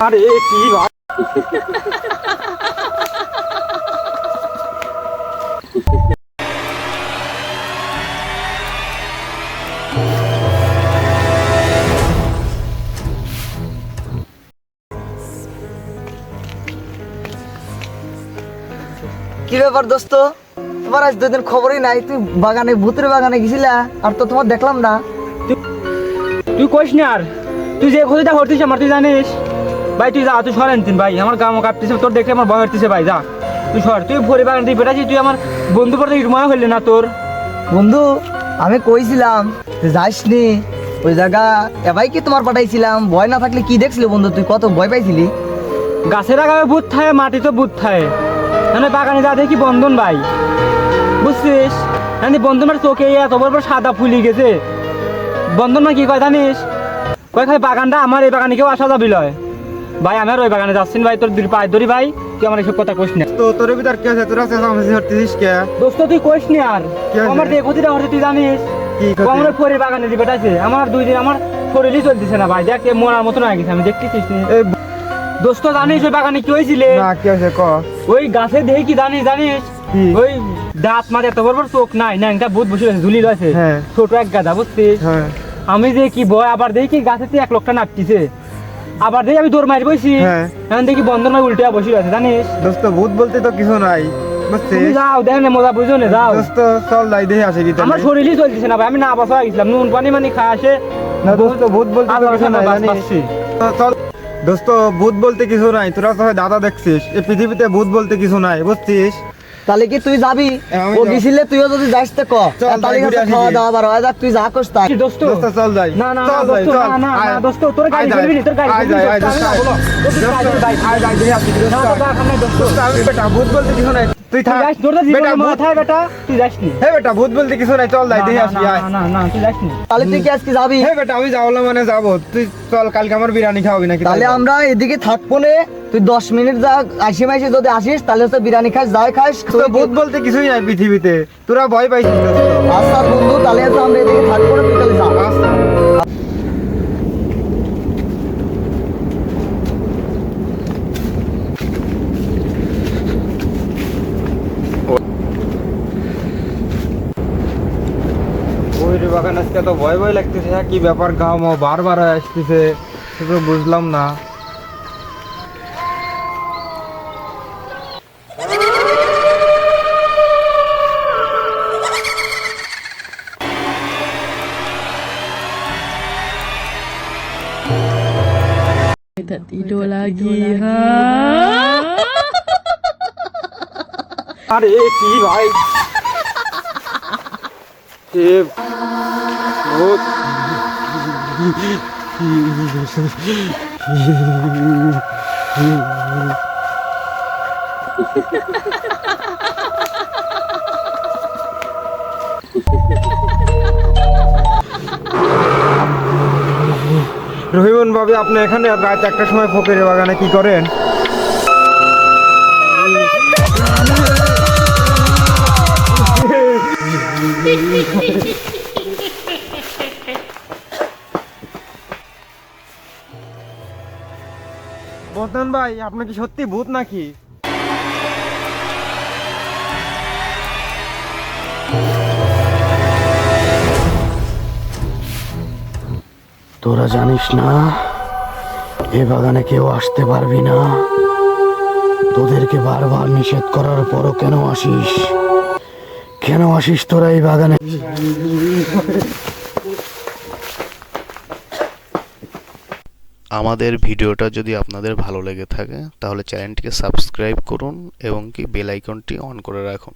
আরে কি ভাই কি ব্যাপার দোস্ত, তোমার আজ দুদিন খবরই নাই। তুই বাগানে, ভূতের বাগানে গেছিলা, আর তো তোমার দেখলাম না। তুই কইস না আর, তুই যে ক্ষতিটা করতিস আমার তুই জানিস ভাই। তুই যা, তুই সর আনতিন ভাই, আমার গামও কাঁপতেছে, তোর দেখে আমার ভয় হতেছে ভাই। যা তুই সর, তুই ভরে বাগান তুই বেটাছিস, তুই আমার বন্ধু পড়তে একটু মনে হইলি না তোর? বন্ধু, আমি কইছিলাম যাইসনি ওই জায়গা, এবাই কি তোমার পাঠাইছিলাম। ভয় না থাকলে কি দেখছিলি বন্ধু, তুই কত ভয় পাইছিলি। গাছের আগামে ভূত থাকে, মাটি তো ভূত থাকে, মানে বাগানে যা দেখি বন্ধন ভাই, বুঝছিস? মানে বন্ধন মানে চোখে এত বড় বড় সাদা ফুলি গেছে। বন্ধন মানে কি কয় জানিস? কয় খাই বাগানটা আমার, এই বাগানে কেউ আসা যাবি লয় ভাই। আমি আর ওই বাগানে যাচ্ছি ভাই, তোর দুই পায়ে ধরি ভাই, তুই আমার এসব কথা কইস না। তো তোর ভিতর কি আছে? তোরা চেঁচামেচি করতেছিস কে? দোস্ত তুই কইস না আর, কি হয়েছে? আমার যে ক্ষতিটা হচ্ছে তুই জানিস? কি ক্ষতি? আমার পরে বাগানে দিবে আছে, আমার 2 দিন আমার শরীরই চলতেছে না ভাই, দেখ মরার মতন হয়ে গেছে, আমি দেখতেছিস না। এই দোস্ত জানিস ওই বাগানে কি হয়েছিল? না, কি আছে ক? ওই গাছে দেখি কি জানিস? কি? ওই দাঁত মাঝে এত বড় বড় চোখ নাই না, একটা ভূত বসে আছে, ঝুলি রয়েছে, হ্যাঁ। ছোট এক গাদা, বুঝছিস? হ্যাঁ। আমি যে কি ভয়, আবার দেখি গাছে এক লোকটা নাপতিছে, আবার দেখি আমি দৌড় মারি বসি, হ্যাঁ। এখন দেখি বন্ধন উল্টে বসে আছে জানিস? দোস্ত, ভূত বলতে তো কিছু নাই, তুমি বুঝছিস? যাও, দেখেন মজা বুঝো না, যাও। দোস্ত চল যাই, দেখে আসে কি তাহলে। আমার শরীরই চলতেছে না ভাই, আমি না বাসা হয়ে গেছিলাম, নুন পানি মানি খায় আসে না দোস্ত, ভূত বলতে তো কিছু নাই জানিস? তো চল দোস্ত, ভূত বলতে কিছু নাই, তোরা তো হয় দাদা দেখছিস, এই পৃথিবীতে ভূত বলতে কিছু নাই, বুঝছিস? তাহলে কি তুই যাবি? আমি ও যাব। গেছিলে, তুইও যদি যাইস তো ক। চল, তাহলে ঘুরে আসি খাওয়া গিয়ে। দাওয়া বার হয় যাক, তুই যা করস তাই। দোস্ত দোস্ত চল যাই। না না চল যাই, দোস্ত, চল। না না আয়। না দোস্ত, তোর গাড়ি আয় যাই। চলবি না, তোর গাড়ি আয় চলবি যাই, না, আয় দোস্ত, যাই। আমি না বলো, তোর তুই গাড়ি চলবি, ভাই। আয় যাই, দেখে আসি কি না, দোস্ত। তোর দরকার নাই, দোস্ত। দোস্ত, আমি বেটা ভূত বলতে কিছু নাই, তুই তুই থাক। যাস, তোর তো বেটা জীবনের ভূত, মাথায় বেটা, তুই যাস নি। হে বেটা ভূত বলতে কিছু নাই, চল যাই, দেখে আসি আয়। না না তুই যাস নি। তাহলে তুই কি আজকে যাবি? হে বেটা, আমি যাবো না মানে যাবো, তুই চল, কালকে আমার বিরিয়ানি খাওয়াবি নাকি? তাহলে আমরা এদিকে থাকবো নে, তুই 10 মিনিট যা আসি মাইসি যদি আসিস, তাহলে তো বিরিয়ানি খাস, যাই খাস। তো ভূত বলতে কিছুই নাই পৃথিবীতে, তোরা ভয় পাইছিস দোস্ত। আচ্ছা বন্ধু, তাহলে তো আমরা এদিকে থাকবো না, তুই তাহলে যা। আচ্ছা। ওই রে বাগান, আজকে তো ভয় ভয় লাগতেছে, হ্যাঁ কি ব্যাপার, গাও মাও বারবার আসতেছে, সেটা বুঝলাম না। Kita tidur lagi, ha? আরে কি ভাই, এ ভূত। রহিমন ভাবি, আপনি এখানে রাত 1টার সময় ফকিরের বাগানে কি করেন? বদনান ভাই, আপনি কি সত্যি ভূত নাকি? তোরা জানিস না এ বাগানে কেউ আসতে পারবি না। তোদেরকে বারবার নিষেধ করার পরও কেন আসিস? কেন আসিস তোরা এই বাগানে? আমাদের ভিডিওটা যদি আপনাদের ভালো লেগে থাকে তাহলে চ্যানেলটিকে সাবস্ক্রাইব করুন এবং কি বেল আইকনটি অন করে রাখুন।